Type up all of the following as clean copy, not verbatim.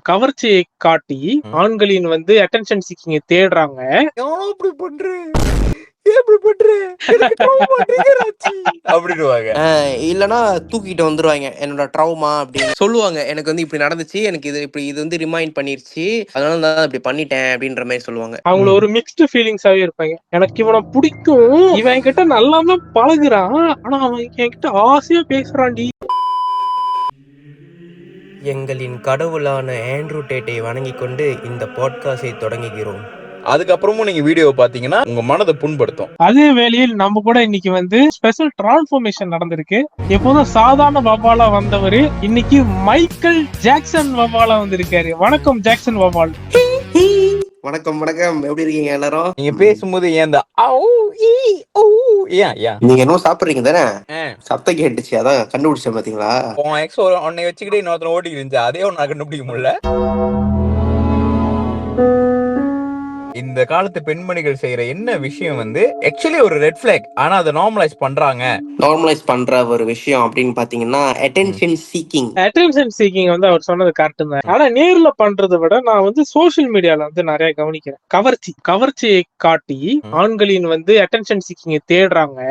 கவர்ச்சியை காட்டி ஆண்களின் வந்து அட்டென்ஷன் சீக்கிங்க தேடுறாங்க. இல்லனா தூக்கிட்டு வந்துருவாங்க என்னோட ட்ரௌமா அப்படின்னு சொல்லுவாங்க. எனக்கு வந்து இப்படி நடந்துச்சு, எனக்கு இது வந்து ரிமைண்ட் பண்ணிருச்சு, அதனால நான் இப்படி பண்ணிட்டேன் அப்படின்ற மாதிரி சொல்லுவாங்க. அவங்கள ஒரு மிக்ஸ்டு ஃபீலிங்ஸாவே இருப்பாங்க. எனக்கு இவனை பிடிக்கும், இவன் என்கிட்ட நல்லாம பழகுறான், ஆனா அவன் என்கிட்ட ஆசையா பேசுறான்டி. எங்களின் கடவுளான ஆண்ட்ரூ டேட்டை வணங்கிக் கொண்டு இந்த பாட்காஸ்டை தொடங்குகிறோம். அதுக்கப்புறமும் நீங்க வீடியோ பாத்தீங்கன்னா உங்க மனதை புண்படுத்தும். அதே வேளையில் நம்ம கூட இன்னைக்கு வந்து ஸ்பெஷல் டிரான்ஸ்ஃபர்மேஷன் நடந்திருக்கு. எப்போதும் சாதாரண வவ்வாலா வந்தவரு இன்னைக்கு மைக்கேல் ஜாக்சன் வவ்வாலா வந்திருக்காரு. வணக்கம் ஜாக்சன் வவ்வால். வணக்கம் வணக்கம், எப்படி இருக்கீங்க எல்லாரும்? நீங்க பேசும்போது ஏன் நீங்க என்ன சாப்பிடுறீங்க தானே? சத்தம் கேட்டுச்சு, அதான் கண்டுபிடிச்சேன். பாத்தீங்களா, உன் எக்ஸ் உன்னை வச்சுக்கிட்டே இன்னொருத்தன ஓடி இருந்துச்சு, அதே ஒன்னு கண்டுபிடிக்க முடியல. இந்த காலத்து பெண்மணிகள் செய்யற என்ன விஷயம் வந்து ஆக்சுவலி ஒரு ரெட் பிளாக், ஆனா அதை நார்மலைஸ் பண்றாங்க. நார்மலைஸ் பண்ற ஒரு விஷயம் அப்படின்னு பாத்தீங்கன்னா அட்டென்ஷன் சீக்கிங். அட்டென்ஷன் சீக்கிங் வந்து அவர் சொன்னது கரெக்ட் தான். ஆனா நேர்ல பண்றதை விட நான் வந்து சோசியல் மீடியால வந்து நிறைய கவனிக்கிறேன். கவர்ச்சியை காட்டி ஆண்களின் வந்து அட்டென்ஷன் சீக்கிங்க தேடுறாங்க.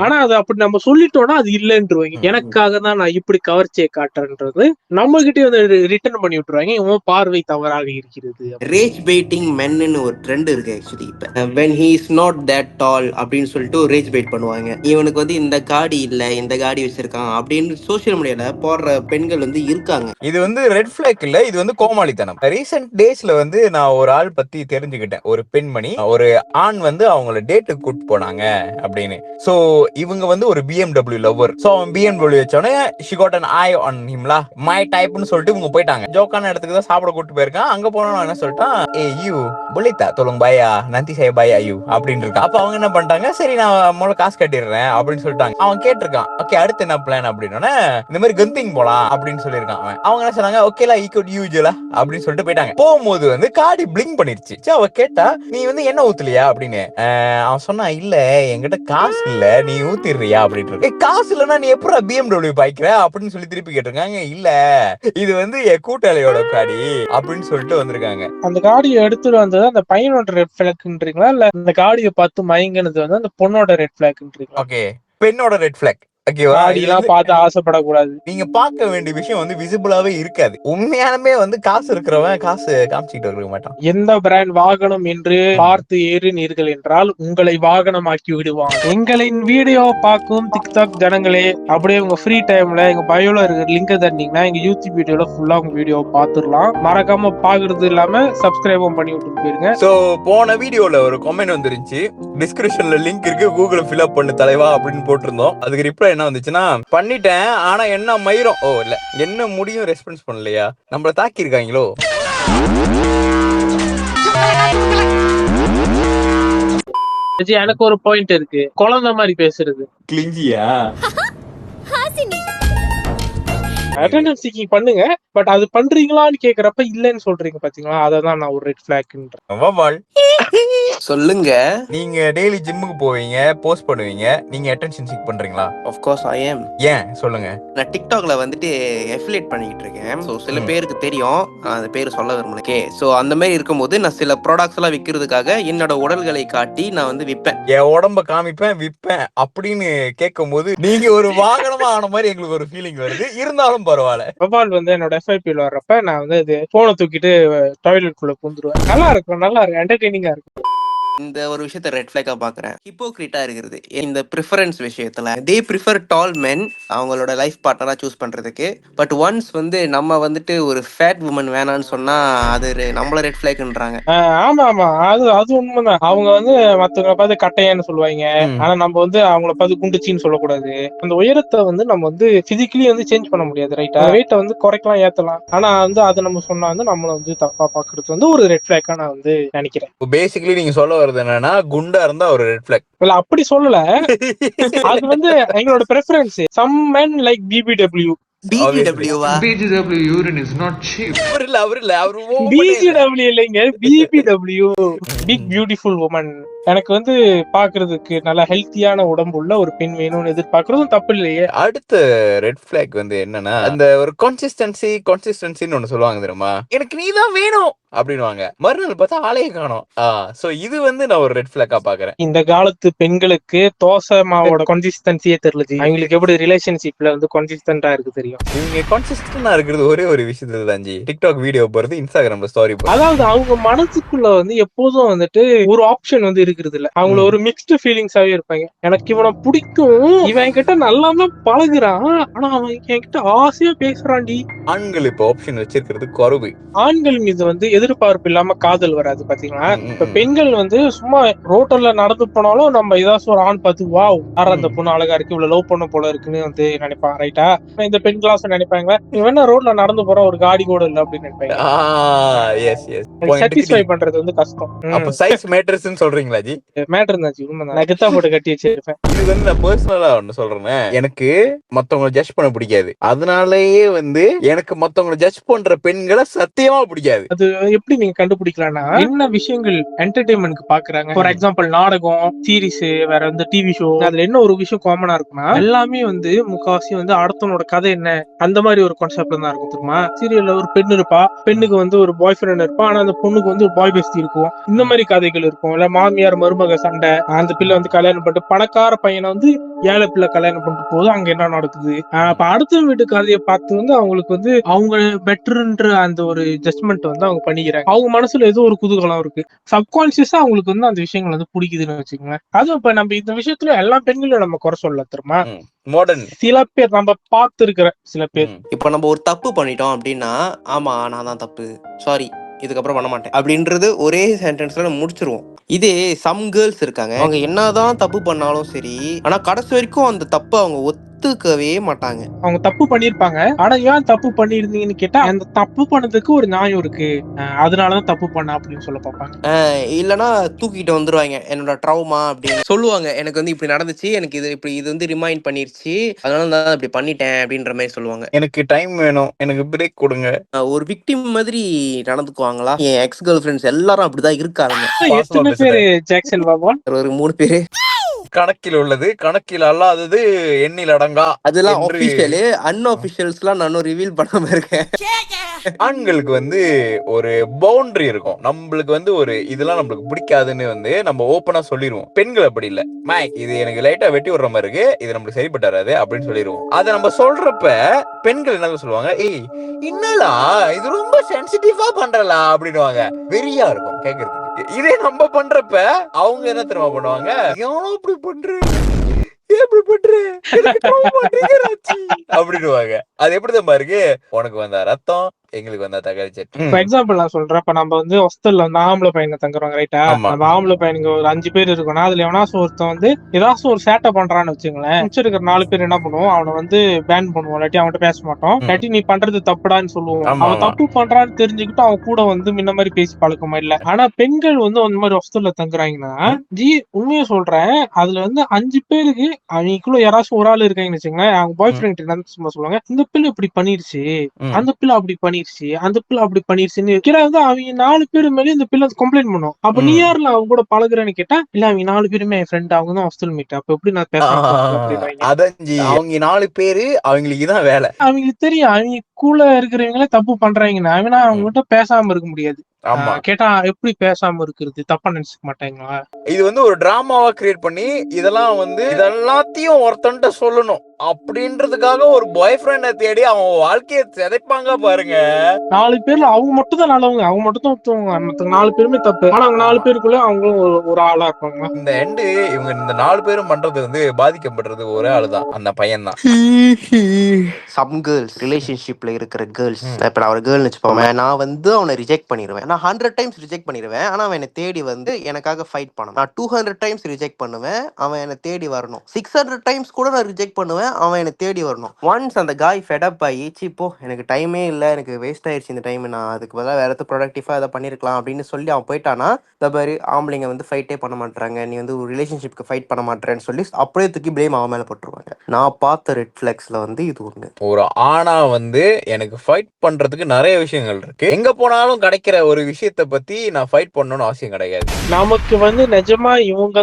ஆனா அது அப்படி நம்ம சொல்லிட்டோம்னா அது இல்லைன்றுவாங்க. எனக்காக தான் நான் இப்படி கவர்ச்சியை காட்டுறேன்றது நம்ம கிட்டே வந்து ரிட்டர்ன் பண்ணி விட்டுருவாங்க. இவன் பார்வை தவறாக இருக்கிறது. ரேஜ் பெயிட்டிங் மென்னு ஒரு ட்ரெண்ட் இருக்கு ஆக்சுவலி. இப்ப when he is not that tall அப்படின்னு சொல்லிட்டு ரேஜ் பெயிட் பண்ணுவாங்க. இவனுக்கு வந்து இந்த காடி இல்ல, இந்த காடி வச்சிருக்கான் அப்படின்னு சோசியல் மீடியால போடுற பெண்கள் வந்து இருக்காங்க. இது வந்து ரெட் பிளாக் இல்ல, இது வந்து கோமாளித்தனம். ரீசெண்ட் டேஸ்ல வந்து நான் ஒரு ஆள் பத்தி தெரிஞ்சுக்கிட்டேன். ஒரு பெண்மணி ஒரு ஆண் வந்து அவங்கள டேட்டுக்கு கூட்டு போனாங்க அப்படின்னு. சோ இவங்க வந்து ஒரு BMW லவர். சோ அவன் BMW வச்சோடனே she got an eye on him la, my type னு சொல்லிட்டு இவங்க போயிட்டாங்க. ஜோக்கான இடத்துக்கு தான் சாப்பிட கூட்டு போயிருக்கான். அங்க போனோம் என்ன சொல்லிட்டான், யூ புலித்தா தொலுங்க பாயா நந்தி சே பாயா யூ அப்படின்னு இருக்கான். அப்ப அவங்க என்ன பண்ணிட்டாங்க, சரி நான் முதல்ல காசு கட்டிடுறேன் அப்படின்னு சொல்லிட்டாங்க. அவன் கேட்டிருக்கான், ஓகே அடுத்து என்ன பிளான் அப்படின்னா, இந்த மாதிரி கந்திங் போலாம் அப்படின்னு சொல்லியிருக்கான். அவங்க என்ன சொன்னாங்க, ஓகேலா ஈக்குவல் யூஜுவலா அப்படின்னு சொல்லிட்டு போயிட்டாங்க. போகும்போது வந்து காடி பிளிங்க் பண்ணிருச்சு. அவ கேட்டா, நீ வந்து என்ன ஊத்துலியா அப்படின்னு. அவன் சொன்னா, இல்ல என்கிட்ட காசு இல்ல, நீ ஊத்திடுறியா அப்படின்னு. காசு இல்லன்னா நீ எப்படா BMW பாய்க்கிற அப்படின்னு சொல்லி திருப்பி கேட்டிருக்காங்க. இல்ல இது வந்து என் கூட்டாளியோட காடி அப்படின்னு சொல்லிட்டு வந்திருக்காங்க. அந்த காடியை எடுத்துட்டு வந்தது அந்த பையனோட ரெட் பிளாக்ன்றீங்களா, இல்ல அந்த காடியை பார்த்து மயங்கினது வந்து அந்த பொண்ணோட ரெட் பிளாக்ன்றீங்களா? ஓகே, பெண்ணோட ரெட் பிளாக். பார்த்து ஆசைப்படக்கூடாது. நீங்க பார்க்க வேண்டிய விஷயம் வந்து விசிபிளாவே இருக்காது. உண்மையாலுமே வந்து காசு இருக்கிறவன் காசு காமிச்சிட்டு இருக்க மாட்டான். எந்த பிராண்ட் வாகனம் என்று பார்த்து ஏறினீர்கள் என்றால் உங்களை வாகனமாக்கி விடுவான். எங்களின் வீடியோ பார்க்கும் டிக்டாக் ஜனங்களே, அப்படியே உங்க ஃப்ரீ டைம்ல எங்க பயோல இருக்கிற லிங்க் தந்தீங்கன்னா எங்க யூடியூப் வீடியோல ஃபுல்லா உங்க வீடியோ பாத்துடலாம். மறக்காம பாக்குறது இல்லாம சப்ஸ்கிரைபும் பண்ணி விட்டு போயிருங்க. சோ போன வீடியோல ஒரு கமெண்ட் வந்துருந்துச்சு, டிஸ்கிரிப்ஷன்ல லிங்க் இருக்கு, கூகுள் ஃபில் அப் பண்ணு தலைவா அப்படின்னு போட்டிருந்தோம். அதுக்கு ரிப்ளை என்ன வந்துச்சுன்னா, பண்ணிட்டேன் ஆனா என்ன மயிரும் இல்ல என்ன முடியும் ரெஸ்பான்ஸ் பண்ணலையா, நம்மள தாக்கி இருக்காங்களோ. எனக்கு ஒரு பாயிண்ட் இருக்கு, குழந்தை மாதிரி பேசுறது கிளிஞ்சியா. அட்டெண்டன்ஸ் சீக்கிங் பண்ணுங்க, பட் அது பண்றீங்களான்னு கேக்குறப்ப இல்லன்னு சொல்றீங்க பாத்தீங்களா, அததான் நான் ஒரு ரெட் பிளாக்ன்றேன். சொல்லுங்க. நீங்க டெய்லி ஜிம்முக்கு போவீங்க, போஸ்ட் பண்ணுவீங்க, நீங்க அட்டென்ஷன் சீக் பண்றீங்களா? ஆஃப் கோர்ஸ் ஐ அம். ஏன் சொல்லுங்க. நான் டிக்டாக்ல வந்துட்டு அஃபிலியேட் பண்ணிட்டு இருக்கேன். சோ சில பேருக்கு தெரியும், அந்த பேரு சொல்ல விரும்பல. ஓகே, சோ அந்த மாதிரி இருக்கும்போது நான் சில ப்ராடக்ட்ஸ் எல்லாம் விக்கிறதுக்காக என்னோட உடல்களை காட்டி நான் வந்து விற்பேன். என் உடம்ப காமிப்பேன், விற்பேன் அப்படின்னு கேட்கும் போது நீங்க ஒரு வாகனமா ஆன மாதிரி எங்களுக்கு ஒரு ஃபீலிங் வருது. இருந்தாலும் பரவாயில்ல. வவ்வால் வந்து என்னோட FIP-ல வர்றப்ப நான் வந்து அது போனை தூக்கிட்டு டாய்லெட் குள்ள பூந்துருவேன். நல்லா இருக்கும் என்டர்டெய்னிங்கா இருக்கும். இந்த ஒரு விஷயத்த ரெட் பிளாக்கா பாக்குறேன். ஹிப்போக்ரிட்டா இருக்கிறது இந்த ப்ரிஃபரன்ஸ் விஷயத்துல. தே ப்ரிஃபர் டால் மென் அவங்களோட லைஃப் பார்ட்னரா சூஸ் பண்றதுக்கு. பட் ஒன்ஸ் வந்து நம்ம வந்துட்டு ஒரு ஃபேட் உமன் வேணான்னு சொன்னா அது நம்மள ரெட் பிளாக்ன்றாங்க. ஆமா ஆமா, அது உண்மைதான். அவங்க வந்து மத்தவங்களை பார்த்து கட்டையான்னு சொல்லுவாங்க, ஆனா நம்ம வந்து அவங்கள பார்த்து குண்டுச்சின்னு சொல்லக்கூடாது. அந்த உயரத்தை வந்து நம்ம வந்து பிசிக்கலி வந்து சேஞ்ச் பண்ண முடியாது, ரைட்டா? வெயிட்டை வந்து குறைக்கலாம், ஏத்தலாம். ஆனா வந்து அதை நம்ம சொன்னா வந்து நம்மள வந்து தப்பா பாக்குறது வந்து ஒரு ரெட் பிளாக்கா நான் வந்து நினைக்கிறேன். பேசிக்கலி நீங்க சொல்ல என்னன்னா குண்டா இருந்தா ஒரு ரெட் பிளாக். இல்ல அப்படி சொல்லல, அது வந்து எங்களோட preference. Some men like BBW. BBW urine is not cheap. BBW இல்லைங்க, BBW, big beautiful woman. எனக்கு வந்து பாக்குறதுக்கு நல்ல ஹெல்த்தியான உடம்பு உள்ள ஒரு பெண் வேணும்னு எதிர்பார்க்கறதும் தப்பு இல்லையே. அடுத்த ரெட் பிளாக் வந்து என்னன்னா, அந்த ஒரு கன்சிஸ்டன்சின்னு ஒண்ணு சொல்லுவாங்க தெரியுமா, எனக்கு நீதான் வேணும் அப்படின்னுவாங்க. மறுநாள் பார்த்தா ஆளையே காணோம். சோ இது வந்து நான் ஒரு ரெட் பிளாக்கா பாக்குறேன். இந்த காலத்து பெண்களுக்கு தோசை மாவோட கன்சிஸ்டன்சியே தெரியல ஜி. அவங்களுக்கு எப்படி ரிலேஷன்ஷிப்ல வந்து கன்சிஸ்டன்டா இருக்கு தெரியும். இவங்க கன்சிஸ்டன்டா இருக்கிறது ஒரே ஒரு விஷயத்துல தான் ஜி. டிக்டாக் வீடியோ போறது, இன்ஸ்டாகிராம்ல ஸ்டோரி போறது. அதாவது அவங்க மனசுக்குள்ள வந்து எப்போதும் வந்துட்டு ஒரு ஆப்ஷன் வந்து இருக்கிறது இல்ல. அவங்க ஒரு மிக்ஸ்டு ஃபீலிங்ஸாவே இருப்பாங்க. எனக்கு இவனை பிடிக்கும், இவன் கிட்ட நல்லாம பழகுறான், ஆனா அவன் என்கிட்ட ஆசையா பேசுறான்டி. ஆண்கள் இப்ப ஆப்ஷன் வச்சிருக்கிறது குறைவு. ஆண்கள் மீது வந்து எதிர்பார்ப்பு இல்லாம காதல் வராது பாத்தீங்களா. இப்ப பெண்கள் வந்து சும்மா ரோட்டர்ல நடந்து போனாலும் நம்ம ஏதாச்சும் ஒரு ஆண் பார்த்து வாவ் யார் அந்த பொண்ணு அழகா இருக்கு, இவ்வளவு லவ் பண்ண போல இருக்குன்னு வந்து நினைப்பான். ரைட்டா? இந்த பெண் கிளாஸ் நினைப்பாங்க இவன் என்ன ரோட்ல நடந்து போற ஒரு காடி கூட இல்ல அப்படின்னு நினைப்பாங்க. சாட்டிஸ்ஃபை பண்றது வந்து கஷ்டம். அப்ப சைஸ் மேட்டர்ஸ்னு சொல்றீங்களா ஜி? மேட்டர் இருந்தாச்சு, உண்மைதான். நெகத்தா போட்டு கட்டி வச்சிருப்பேன். இது வந்து நான் பர்சனலா ஒண்ணு சொல்றேன். எனக்கு மத்தவங்களை ஜட்ஜ் பண்ண பிடிக்காது. அதனாலயே வந்து எனக்கு மத்தவங்களை ஜட்ஜ் பண்ற பெண்களை சத்தியமா பிடிக்காது. அது எப்படி நீங்க கண்டுபிடிக்கலாம்னா, என்ன விஷயங்கள் என்டர்டைன்மெண்ட்க்கு பாக்குறாங்க. ஃபார் எக்ஸாம்பிள் நாடகம், சீரிஸ், வேற வந்து டிவி ஷோ, அதுல என்ன ஒரு விஷயம் காமனா இருக்குன்னா எல்லாமே வந்து முக்காவாசி வந்து அடுத்தவனோட கதை என்ன அந்த மாதிரி ஒரு கான்செப்ட்ல தான் இருக்கும் தெரியுமா. சீரியல்ல ஒரு பெண் இருப்பா, பெண்ணுக்கு வந்து ஒரு பாய் ஃப்ரெண்ட் இருப்பா, ஆனா அந்த பொண்ணுக்கு வந்து ஒரு பாய் பெஸ்டி இருக்கும். இந்த மாதிரி கதைகள் இருக்கும். இல்ல மாமியார் மருமக சண்டை, அந்த பிள்ளை வந்து கல்யாணம் பண்ணிட்டு பணக்கார பையனை வந்து ஏழை பிள்ளை கல்யாணம் பண்ணிட்டு போது அங்க என்ன நடக்குது. அப்ப அடுத்த வீட்டு கதையை பார்த்து வந்து அவங்களுக்கு வந்து அவங்க பெட்டர்ன்ற அந்த ஒரு ஜட்ஜ்மெண்ட் வந்து அவங்க பண்ணிக்கிறாங்க. அவங்க மனசுல ஏதோ ஒரு குதூகலம் இருக்கு. சப்கான்சியஸா அவங்களுக்கு வந்து அந்த விஷயங்கள் வந்து பிடிக்குதுன்னு வச்சுக்கோங்க. அதுவும் இப்ப நம்ம இந்த விஷயத்துல எல்லா பெண்களையும் நம்ம குறை சொல்ல தெரியுமா. மாடர்ன் சில பேர் நம்ம பார்த்து இருக்கிற சில பேர் இப்ப நம்ம ஒரு தப்பு பண்ணிட்டோம் அப்படின்னா, ஆமா நான் தான் தப்பு, சாரி இதுக்கப்புறம் பண்ண மாட்டேன் அப்படின்றது ஒரே சென்டென்ஸ்ல நம்ம முடிச்சிருவோம். இதே சம் கேர்ள்ஸ் இருக்காங்க, அவங்க என்னதான் தப்பு பண்ணாலும் சரி, ஆனா கடைசி வரைக்கும் அந்த தப்பு அவங்க ஒத்துக்கவே மாட்டாங்க. அவங்க தப்பு பண்ணிருப்பாங்க, ஆனா ஏன் தப்பு பண்ணிருந்தீங்கன்னு கேட்டா அந்த தப்பு பண்ணதுக்கு ஒரு நியாயம் இருக்கு, அதனாலதான் தப்பு பண்ண அப்படின்னு சொல்ல பார்ப்பாங்க. இல்லனா தூக்கிட்டு வந்துருவாங்க, என்னோட ட்ரௌமா அப்படின்னு சொல்லுவாங்க. எனக்கு வந்து இப்படி நடந்துச்சு, எனக்கு இது வந்து ரிமைண்ட் பண்ணிருச்சு, அதனால நான் இப்படி பண்ணிட்டேன் அப்படின்ற மாதிரி சொல்லுவாங்க. எனக்கு டைம் வேணும், எனக்கு பிரேக் கொடுங்க. ஒரு விக்டிம் மாதிரி நடந்துக்குவாங்களா? என் எக்ஸ் கேர்ள் ஃப்ரெண்ட்ஸ் எல்லாரும் அப்படிதான் இருக்காங்க. எத்தனை பேரு ஜாக்சன் பாபா? ஒரு 3 பேரு. கணக்கில் உள்ளது, கணக்கில் அல்லாதது எண்ணில் அடங்கா. அதெல்லாம் ஆபீஷியல். அன்ஆபீஷியல்ஸ்லாம் நானும் ரிவீல் பண்ணாம இருக்கேன். ஆண்களுக்கு வந்து ஒரு பவுண்டரி இருக்கும். நம்மளுக்கு வந்து ஒரு இதெல்லாம் நம்மளுக்கு பிடிக்காதுன்னு வந்து நம்ம ஓப்பனா சொல்லிடுவோம். பெண்கள் அப்படி இல்ல. மேக் இது எனக்கு லைட்டா வெட்டி விடுற மாதிரி இருக்கு, இது நம்மளுக்கு சரிப்பட்டு வராது அப்படின்னு சொல்லிடுவோம். அதை நம்ம சொல்றப்ப பெண்கள் என்ன சொல்லுவாங்க, ஏய் என்னடா இது ரொம்ப சென்சிட்டிவா பண்றலா அப்படின்னுவாங்க. வெறியா இருக்கும் கேக்குறதுக்கு. இதே நம்ம பண்றப்ப அவங்க என்ன தெரியுமா பண்ணுவாங்க, எவனோ இப்படி பண்ற எப்படி பண்ற அப்படின்னுவாங்க. அது எப்படிதான் பாருங்க, உனக்கு வந்த ரத்தம் எங்களுக்கு வந்தா தக்காளி சட்னி. இப்ப எக்ஸாம்பிள் நான் சொல்றேன். இப்ப நம்ம வந்து ஹாஸ்டல்ல வந்து ஆம்பளை பையனை தங்குறோம் ரைட்டா. நம்ம ஆம்பளை பையனுக்கு ஒரு 5 பேர் இருக்கணும். அதுல எவனாச்சும் ஒருத்தன் வந்து ஏதாச்சும் ஒரு சேட்டை பண்றான்னு வச்சுங்களேன், மிச்சம் இருக்கிற 4 பேர் என்ன பண்ணுவோம், அவனை வந்து பேன் பண்ணுவோம், இல்லாட்டி அவன்கிட்ட பேச மாட்டோம், இல்லாட்டி நீ பண்றது தப்புடான்னு சொல்லுவோம். அவன் தப்பு பண்றான்னு தெரிஞ்சுக்கிட்டு அவன் கூட வந்து முன்ன மாதிரி பேசி பழக்கமா இல்ல. ஆனா பெண்கள் வந்து அந்த மாதிரி ஹாஸ்டல்ல தங்குறாங்கன்னா ஜி உண்மையா சொல்றேன், அதுல வந்து 5 பேருக்கு அவங்களுக்குள்ள யாராச்சும் ஒரு ஆள் இருக்காங்கன்னு வச்சுங்களேன், அவங்க பாய் ஃப்ரெண்ட் என்ன சும்மா சொல்லுவாங்க, இந்த பிள்ளை இப்படி பண்ணிருச்சு, அந்த பிள்ளை அப்படி பண்ணிருச்சு, அந்த பிள்ளை அப்படி பண்ணிருச்சுன்னு வந்து அவங்க 4 பேரு மேலே இந்த பிள்ளை கம்ப்ளைண்ட் பண்ணும். அப்ப நீ யாருல அவங்க கூட பழகுறேன்னு கேட்டா, இல்ல அவங்க 4 பேருமே என் ஃப்ரெண்ட், அவங்க தான் ஹாஸ்டல் மீட், அப்ப எப்படி நான் பேசுறேன். அவங்க 4 பேரு அவங்களுக்கு தான் வேலை. அவங்களுக்கு தெரியும் அவங்க கூட இருக்கிறவங்களே தப்பு பண்றாங்கன்னா அவங்க கிட்ட பேசாம இருக்க முடியாது. கேட்டா எப்படி பேசாம இருக்கிறது, தப்பா நினைச்சுக்க மாட்டாங்களா? இது வந்து ஒரு டிராமாவா கிரியேட் பண்ணி இதெல்லாம் வந்து இதெல்லாத்தையும் ஒருத்தன்ட்ட சொல்லணும் அப்படின்றதுக்காக ஒரு பாய் ஃப்ரெண்ட தேடி அவன் வாழ்க்கையை சிதைப்பாங்க பாருங்க. 4 பேர்ல அவங்க மட்டும் தான் நல்லவங்க, அவங்க மட்டும் தான் ஒத்துவங்க, மத்த 4 பேருமே தப்பு. ஆனா அவங்க 4 பேருக்குள்ள அவங்களும் ஒரு ஆளா இருப்பாங்க. இந்த எண்டு இவங்க இந்த 4 பேரும் பண்றது வந்து பாதிக்கப்படுறது ஒரே ஆளுதான், அந்த பையன் தான். சம் கேர்ள்ஸ் ரிலேஷன்ஷிப்ல இருக்கிற கேர்ள்ஸ், இப்ப நான் ஒரு கேர்ள் வச்சுப்போம், நான் வந்து அவனை ரிஜெக்ட் பண்ணிடுவேன். நான் 100 டைம்ஸ் ரிஜெக்ட் பண்ணிடுவேன், ஆனா அவன் என்னை தேடி வந்து எனக்காக ஃபைட் பண்ணணும். நான் 200 டைம்ஸ் ரிஜெக்ட் பண்ணுவேன், அவன் என்னை தேடி வரணும். 600 டைம்ஸ் கூட நான் ரிஜெக்ட் பண்ணுவேன், அவன் என்னை தேடி வரணும். ஒன்ஸ் அந்த காய் ஃபெட் அப் ஆகி இப்போ எனக்கு டைமே இல்லை, எனக்கு வேஸ்ட் ஆயிடுச்சு இந்த டைம், நான் அதுக்கு பதிலாக வேற எதாவது ப்ரொடக்டிவா அதை பண்ணிருக்கலாம் அப்படின்னு சொல்லி அவன் போயிட்டானா, இந்த மாதிரி ஆம்பளைங்க வந்து ஃபைட்டே பண்ண மாட்டாங்க, நீ வந்து ஒரு ரிலேஷன்ஷிப்க்கு ஃபைட் பண்ண மாட்டேன்னு சொல்லி அப்படியே தூக்கி பிளேம் அவன் மேல போட்டுருவாங்க. நான் பார்த்த ரெட் ஃபிளாக்ஸ்ல வந்து இது ஒண்ணு. ஒரு ஆணா வந்து எனக்கு ஃபைட் பண்றதுக்கு நிறைய விஷயங்கள் இருக்கு. எங்க போனாலும் கிடைக்கிற ஒரு ஒரு விஷயத்த பத்தி நான் ஃபைட் பண்ணணும்னு அவசியம் கிடையாது. நமக்கு வந்து நிஜமா இவங்க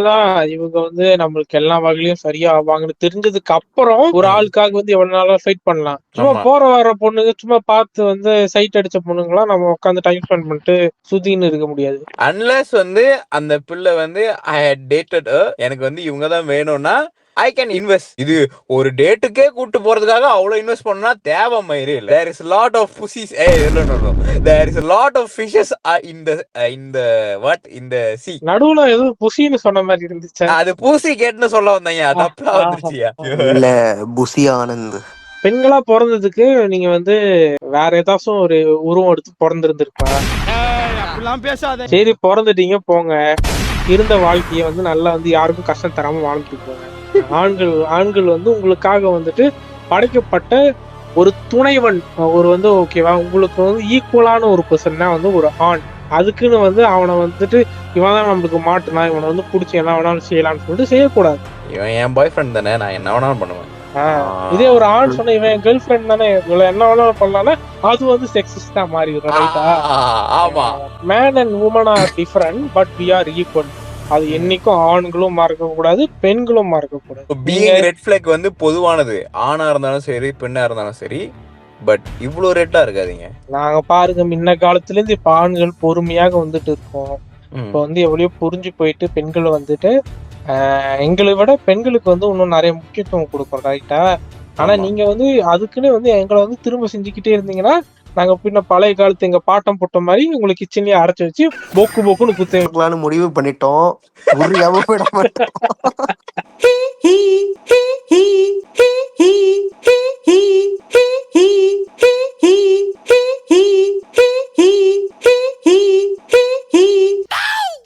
வந்து நம்மளுக்கு எல்லா வகையிலயும் சரியா ஆவாங்கன்னு தெரிஞ்சதுக்கு அப்புறம் ஒரு ஆளுக்காக வந்து எவ்வளவு நாளா ஃபைட் பண்ணலாம். சும்மா ஆமா. போற வர பொண்ணுங்க சும்மா பார்த்து வந்து சைட் அடிச்ச பொண்ணுங்களாம் நம்ம உட்காந்து டைம் ஸ்பெண்ட் பண்ணிட்டு சுத்தின்னு இருக்க முடியாது. அன்லெஸ் வந்து அந்த பிள்ளை வந்து ஐ ஹேட் டேட்டட் எனக்கு வந்து இவங்க தான் வேணும்னா ஐ கேன் இன்வெஸ்ட். இது ஒரு டேட்டுக்கே கூட்டு போறதுக்காக அவ்வளவு இன்வெஸ்ட் பண்ணா தேவை மயிறு இல்ல. There is lot of pussies there is lot of fishes இந்த சி. நடுவுல ஏதோ புசின்னு சொன்ன மாதிரி இருந்துச்சு. அது பூசி கேட்டுன்னு சொல்ல வந்தாங்க, அது அப்பா வந்துருச்சியா? இல்ல புசி ஆனந்த். பெண்களா பிறந்ததுக்கு நீங்க வந்து வேற ஏதாச்சும் ஒரு உருவம் எடுத்து பிறந்திருந்திருப்பா. சரி பிறந்துட்டீங்க போங்க, இருந்த வாழ்க்கைய வந்து நல்லா வந்து யாருக்கும் கஷ்டம் தராம வாழ்ந்துட்டு போங்க. ஆண்கள் வந்து உங்களுக்காக வந்துட்டு படைக்கப்பட்ட ஒரு துணைவன், ஒரு வந்து ஓகேவா, உங்களுக்கு வந்து ஈக்குவலான ஒரு பர்சன்னா வந்து ஒரு ஆண். அதுக்குன்னு வந்து அவனை வந்துட்டு இவன் தான் நம்மளுக்கு மாட்டுனா, இவனை வந்து பிடிச்சி என்ன வேணாலும் செய்யலாம்னு சொல்லிட்டு செய்யக்கூடாது. இவன் என் பாய் ஃப்ரெண்ட் தானே, நான் என்ன வேணாலும் பண்ணுவேன். இதே ஒரு ஆண் சொன்ன இவன் கேர்ள் ஃப்ரெண்ட் தானே, இவளை என்ன வேணாலும் பண்ணலாம்னா அது வந்து செக்ஸிஸ்டா மாறிடும். ஆமா, man and woman are different but we are equal. அது என்னைக்கும் ஆண்களும் மறக்க கூடாது, பெண்களும் மறக்க கூடாது. பீயிங் ரெட் ஃபிளாக் வந்து பொதுவானது, ஆணா இருந்தாலும் சரி பெண்ணா இருந்தாலும் சரி. பட் இவ்வளவு ரேட்டா இருக்காதீங்க. நாங்க பாருங்க முன்ன காலத்துல இருந்து இப்ப ஆண்கள் பொறுமையாக வந்துட்டு இருக்கோம். இப்ப வந்து எவ்வளவு புரிஞ்சு போயிட்டு பெண்கள் வந்துட்டு எங்களை விட பெண்களுக்கு வந்து இன்னும் நிறைய முக்கியத்துவம் கொடுக்கணும், ரைட்டா? ஆனா நீங்க வந்து அதுக்குன்னு வந்து எங்களை வந்து திரும்ப செஞ்சுக்கிட்டே இருந்தீங்கன்னா நாங்க பின்ன பழைய காலத்து எங்க பாட்டம் போட்ட மாதிரி உங்களுக்கு கிச்சன்லயே அரைச்சு வச்சு போக்குன்னு குத்து முடிவு பண்ணிட்டோம்.